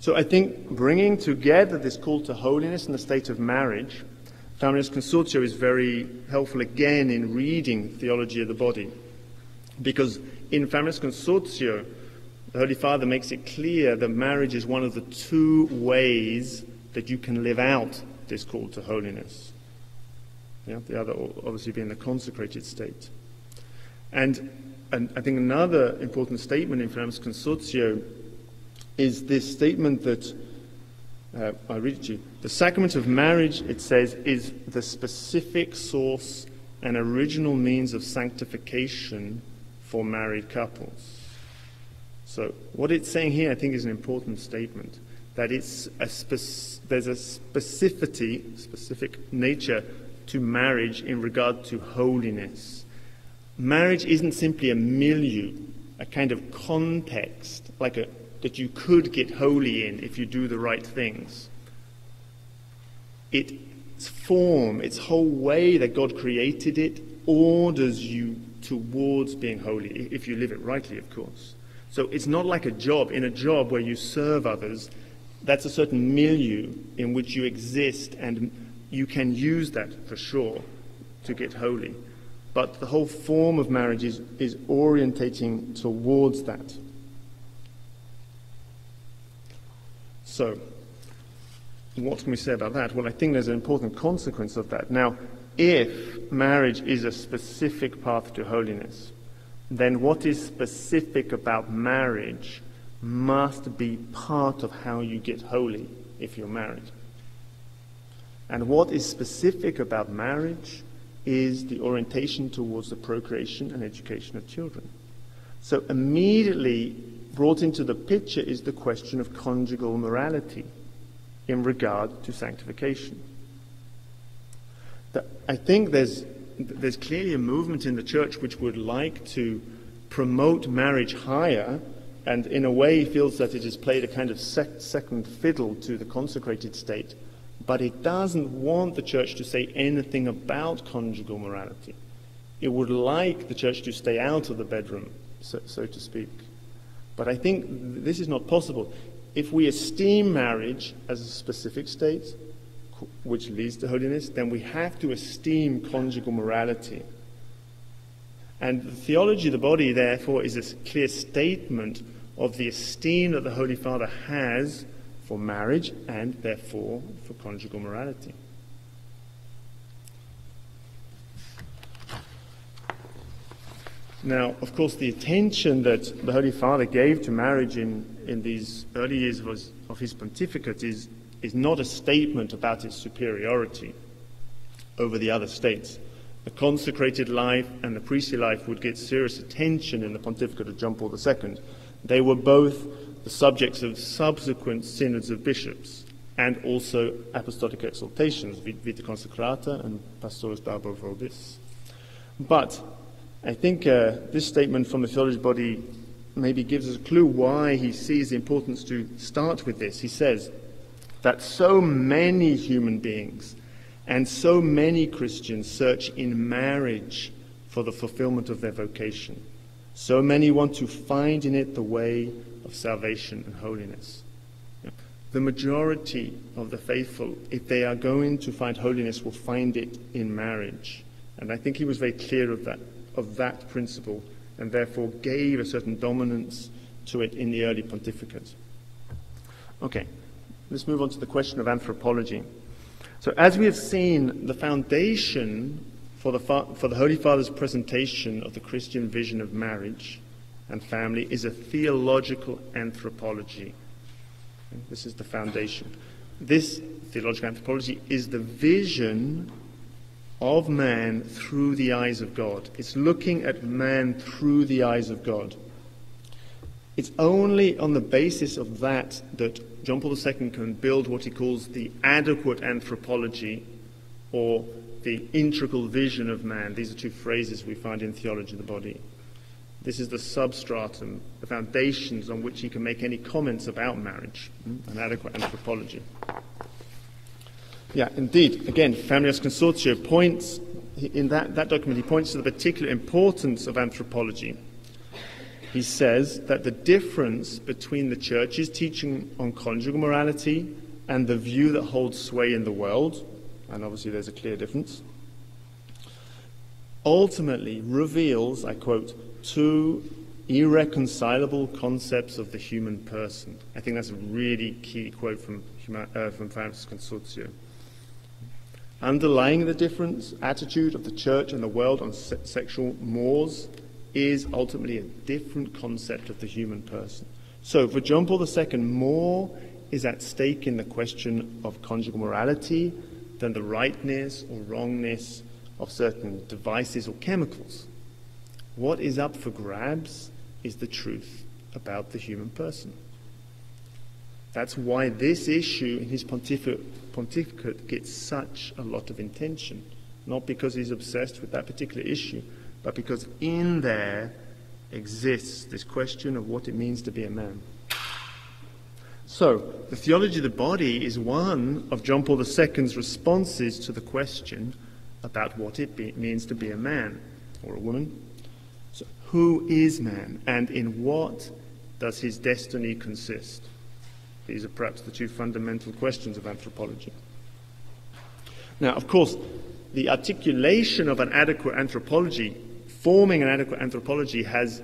So I think bringing together this call to holiness and the state of marriage, Familias Consortio is very helpful again in reading theology of the body. Because in Familias Consortio, the Holy Father makes it clear that marriage is one of the two ways that you can live out this call to holiness. Yeah, the other obviously being the consecrated state. And I think another important statement in Familias Consortio is this statement that, I'll read it to you. The sacrament of marriage, it says, is the specific source and original means of sanctification for married couples. So what it's saying here, I think, is an important statement, that it's there's a specific nature to marriage in regard to holiness. Marriage isn't simply a milieu, a kind of context, that you could get holy in if you do the right things. Its form, its whole way that God created it, orders you towards being holy, if you live it rightly, of course. So it's not like a job. In a job where you serve others, that's a certain milieu in which you exist, and you can use that for sure to get holy. But the whole form of marriage is orientating towards that. So, what can we say about that? Well, I think there's an important consequence of that. Now, if marriage is a specific path to holiness, then what is specific about marriage must be part of how you get holy if you're married. And what is specific about marriage is the orientation towards the procreation and education of children. So immediately brought into the picture is the question of conjugal morality in regard to sanctification. I think there's clearly a movement in the Church which would like to promote marriage higher, and in a way feels that it has played a kind of second fiddle to the consecrated state, but it doesn't want the Church to say anything about conjugal morality. It would like the Church to stay out of the bedroom, so to speak. But I think this is not possible. If we esteem marriage as a specific state, which leads to holiness, then we have to esteem conjugal morality. And the theology of the body, therefore, is a clear statement of the esteem that the Holy Father has for marriage and, therefore, for conjugal morality. Now, of course, the attention that the Holy Father gave to marriage in these early years of his pontificate is not a statement about its superiority over the other states. The consecrated life and the priestly life would get serious attention in the pontificate of John Paul II. They were both the subjects of subsequent synods of bishops and also apostolic exaltations, Vita Consecrata and Pastoris Barbo Vobis. But I think this statement from the theology body maybe gives us a clue why he sees the importance to start with this. He says that so many human beings and so many Christians search in marriage for the fulfillment of their vocation. So many want to find in it the way of salvation and holiness. The majority of the faithful, if they are going to find holiness, will find it in marriage. And I think he was very clear of that principle, and therefore gave a certain dominance to it in the early pontificate. Okay, let's move on to the question of anthropology. So as we have seen, the foundation for the Holy Father's presentation of the Christian vision of marriage and family is a theological anthropology. This is the foundation. This theological anthropology is the vision of man through the eyes of God. It's looking at man through the eyes of God. It's only on the basis of that John Paul II can build what he calls the adequate anthropology, or the integral vision of man. These are two phrases we find in theology of the body. This is the substratum, the foundations on which he can make any comments about marriage, an adequate anthropology. Yeah, indeed. Again, Familias Consortio points, in that document, he points to the particular importance of anthropology. he says that the difference between the church's teaching on conjugal morality and the view that holds sway in the world, and obviously there's a clear difference, ultimately reveals, I quote, two irreconcilable concepts of the human person. I think that's a really key quote from Francis Consortio. Underlying the different attitude of the church and the world on sexual mores is ultimately a different concept of the human person. So for John Paul II, more is at stake in the question of conjugal morality than the rightness or wrongness of certain devices or chemicals. What is up for grabs is the truth about the human person. That's why this issue in his pontificate gets such a lot of attention, not because he's obsessed with that particular issue, but because in there exists this question of what it means to be a man. So, the theology of the body is one of John Paul II's responses to the question about what it means to be a man or a woman. So, who is man, and in what does his destiny consist? These are perhaps the two fundamental questions of anthropology. Now, of course, the articulation of an adequate anthropology, forming an adequate anthropology, has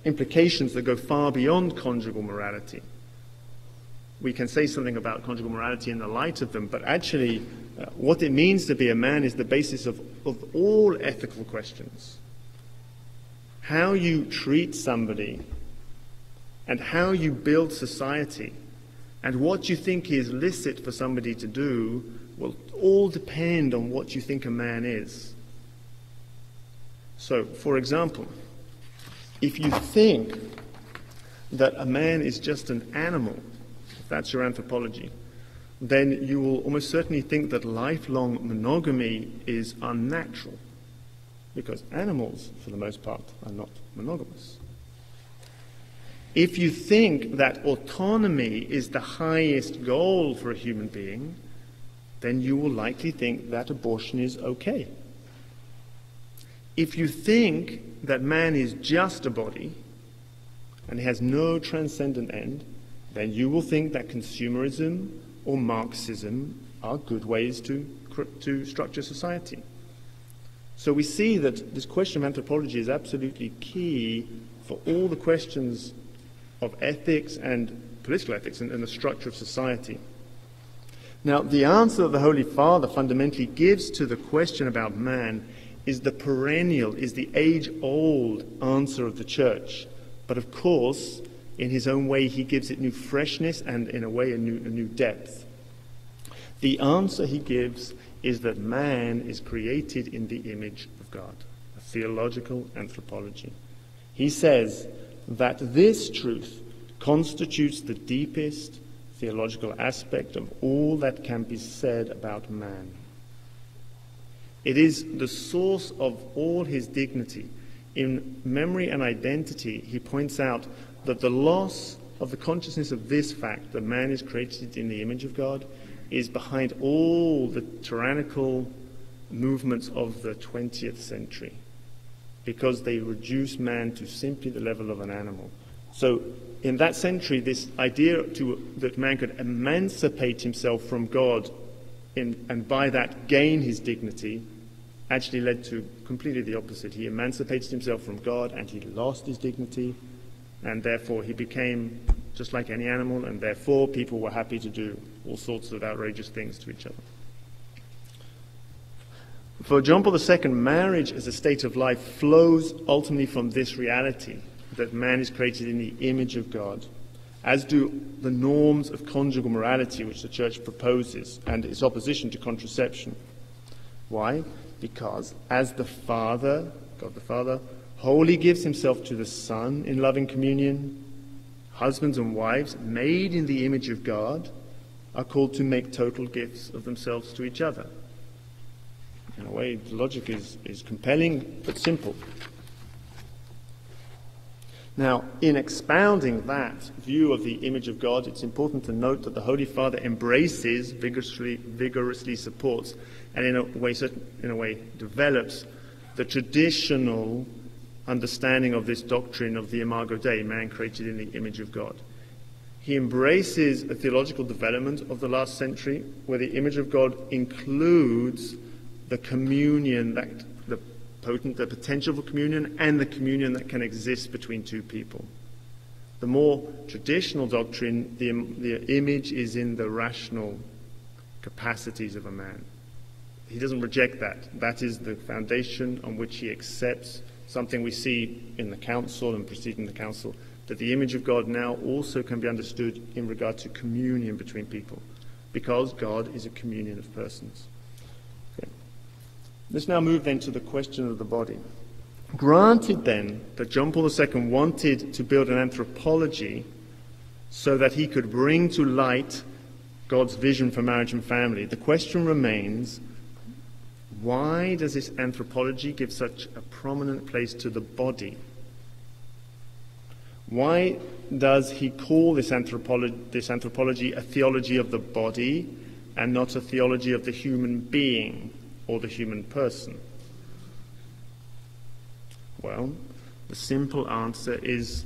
implications that go far beyond conjugal morality. We can say something about conjugal morality in the light of them, but actually what it means to be a man is the basis of all ethical questions. How you treat somebody and how you build society and what you think is licit for somebody to do will all depend on what you think a man is. So, for example, if you think that a man is just an animal, if that's your anthropology, then you will almost certainly think that lifelong monogamy is unnatural, because animals, for the most part, are not monogamous. If you think that autonomy is the highest goal for a human being, then you will likely think that abortion is okay. If you think that man is just a body and has no transcendent end, then you will think that consumerism or Marxism are good ways to structure society. So we see that this question of anthropology is absolutely key for all the questions of ethics and political ethics and the structure of society. Now, the answer that the Holy Father fundamentally gives to the question about man is the perennial, is the age-old answer of the Church. But of course, in his own way, he gives it new freshness and, in a way, a new depth. The answer he gives is that man is created in the image of God, a theological anthropology. He says that this truth constitutes the deepest theological aspect of all that can be said about man. It is the source of all his dignity. In Memory and Identity, he points out that the loss of the consciousness of this fact, that man is created in the image of God, is behind all the tyrannical movements of the 20th century, because they reduce man to simply the level of an animal. So in that century, this idea that man could emancipate himself from God and by that gain his dignity actually led to completely the opposite. He emancipated himself from God and he lost his dignity, and therefore he became just like any animal, and therefore people were happy to do all sorts of outrageous things to each other. For John Paul II, marriage as a state of life flows ultimately from this reality, that man is created in the image of God, as do the norms of conjugal morality which the Church proposes and its opposition to contraception. Why? Because as the Father, God the Father, wholly gives himself to the Son in loving communion, husbands and wives, made in the image of God, are called to make total gifts of themselves to each other. In a way, the logic is compelling but simple. Now, in expounding that view of the image of God, it's important to note that the Holy Father embraces, vigorously supports, and in a way develops the traditional understanding of this doctrine of the Imago Dei, man created in the image of God. He embraces a theological development of the last century where the image of God includes the communion, the potential for communion, and the communion that can exist between two people. The more traditional doctrine, the image is in the rational capacities of a man. He doesn't reject that. That is the foundation on which he accepts something we see in the council and preceding the council, that the image of God now also can be understood in regard to communion between people, because God is a communion of persons. Okay. Let's now move then to the question of the body. Granted then that John Paul II wanted to build an anthropology so that he could bring to light God's vision for marriage and family, the question remains, why does this anthropology give such a prominent place to the body? Why does he call this anthropology a theology of the body and not a theology of the human being or the human person? Well, the simple answer is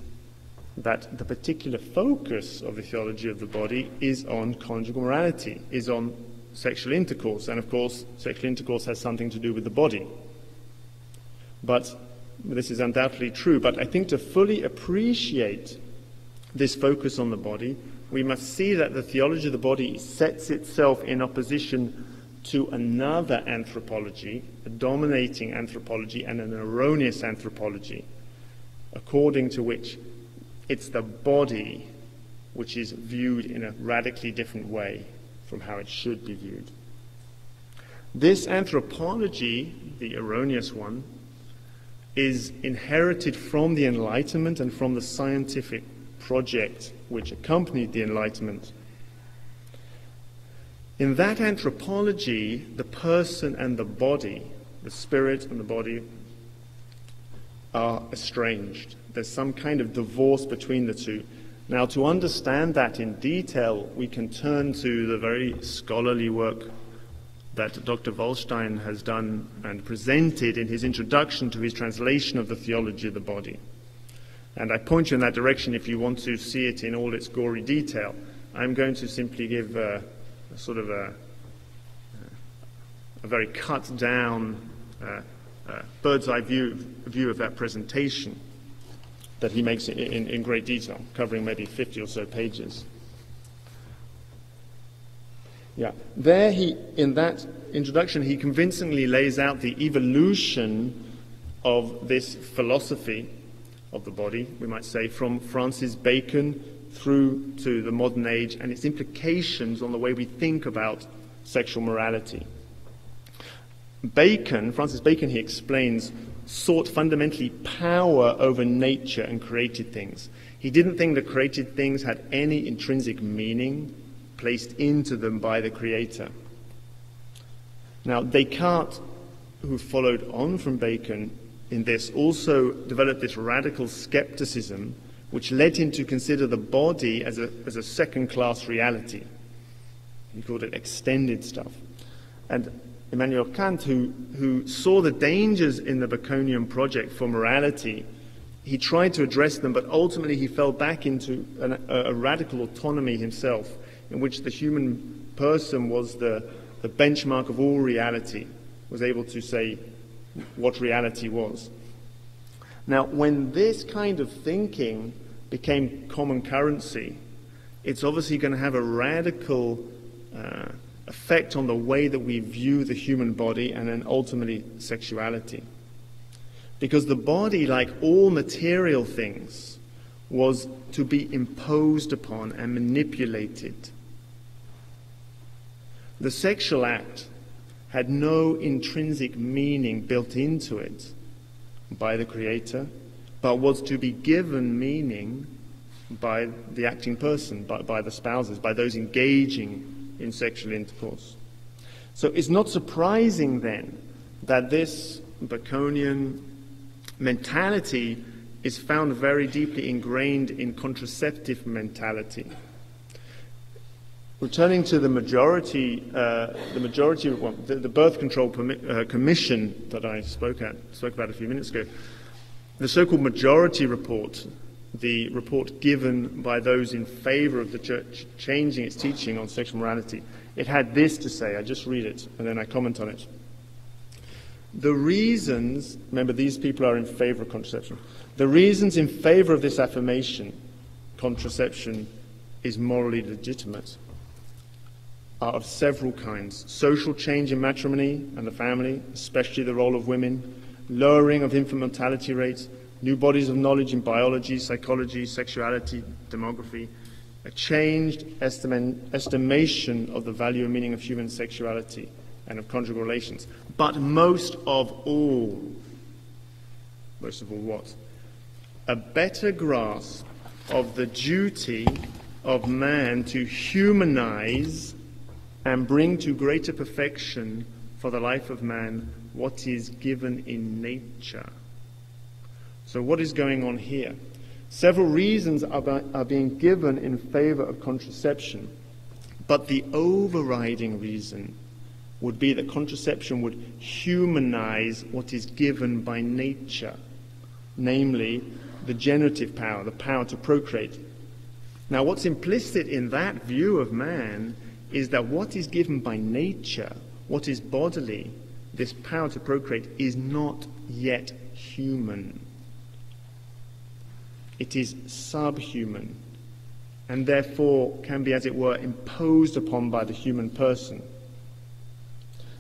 that the particular focus of the theology of the body is on conjugal morality, is on sexual intercourse, and of course sexual intercourse has something to do with the body. But this is undoubtedly true, but I think to fully appreciate this focus on the body, we must see that the theology of the body sets itself in opposition to another anthropology, a dominating anthropology and an erroneous anthropology, according to which it's the body which is viewed in a radically different way from how it should be viewed. This anthropology, the erroneous one, is inherited from the Enlightenment and from the scientific project which accompanied the Enlightenment. In that anthropology, the person and the body, the spirit and the body, are estranged. There's some kind of divorce between the two. Now, to understand that in detail, we can turn to the very scholarly work that Dr. Wallstein has done and presented in his introduction to his translation of the theology of the body. And I point you in that direction if you want to see it in all its gory detail. I'm going to simply give a very cut down bird's eye view of that presentation that he makes in great detail, covering maybe 50 or so pages. Yeah, there in that introduction, he convincingly lays out the evolution of this philosophy of the body, we might say, from Francis Bacon through to the modern age and its implications on the way we think about sexual morality. Francis Bacon, he explains, sought fundamentally power over nature and created things. He didn't think the created things had any intrinsic meaning placed into them by the Creator. Now, Descartes, who followed on from Bacon in this, also developed this radical skepticism which led him to consider the body as a second-class reality. He called it extended stuff. And Immanuel Kant, who saw the dangers in the Baconian project for morality, he tried to address them, but ultimately he fell back into a radical autonomy himself, in which the human person was the benchmark of all reality, was able to say what reality was. Now, when this kind of thinking became common currency, it's obviously going to have a radical effect on the way that we view the human body and then ultimately sexuality. Because the body, like all material things, was to be imposed upon and manipulated. The sexual act had no intrinsic meaning built into it by the Creator, but was to be given meaning by the acting person, by the spouses, by those engaging in sexual intercourse. So it's not surprising then that this Baconian mentality is found very deeply ingrained in contraceptive mentality. Returning to the Birth Control Commission that I spoke about a few minutes ago, The so-called majority report, the report given by those in favor of the church changing its teaching on sexual morality, it had this to say. I just read it and then I comment on it. The reasons, remember these people are in favor of contraception, the reasons in favor of this affirmation, contraception is morally legitimate, are of several kinds. Social change in matrimony and the family, especially the role of women, lowering of infant mortality rates, new bodies of knowledge in biology, psychology, sexuality, demography, a changed estimation of the value and meaning of human sexuality and of conjugal relations. But most of all what? A better grasp of the duty of man to humanize and bring to greater perfection for the life of man what is given in nature. So what is going on here? Several reasons are being given in favor of contraception, but the overriding reason would be that contraception would humanize what is given by nature, namely the generative power, the power to procreate. Now, what's implicit in that view of man is that what is given by nature, what is bodily, this power to procreate, is not yet human. It is subhuman, and therefore can be, as it were, imposed upon by the human person.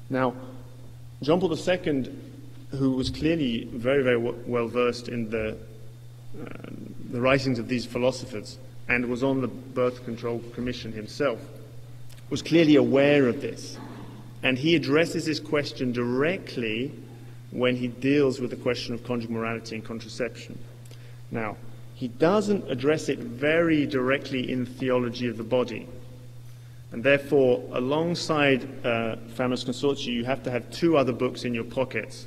Now, John Paul II, who was clearly very, very well versed in the writings of these philosophers and was on the Birth Control Commission himself, was clearly aware of this. And he addresses this question directly when he deals with the question of conjugal morality and contraception. Now, he doesn't address it very directly in theology of the body. And therefore, alongside Famous Consortia, you have to have two other books in your pockets.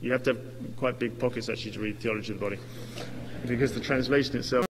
You have to have quite big pockets, actually, to read theology of the body, because the translation itself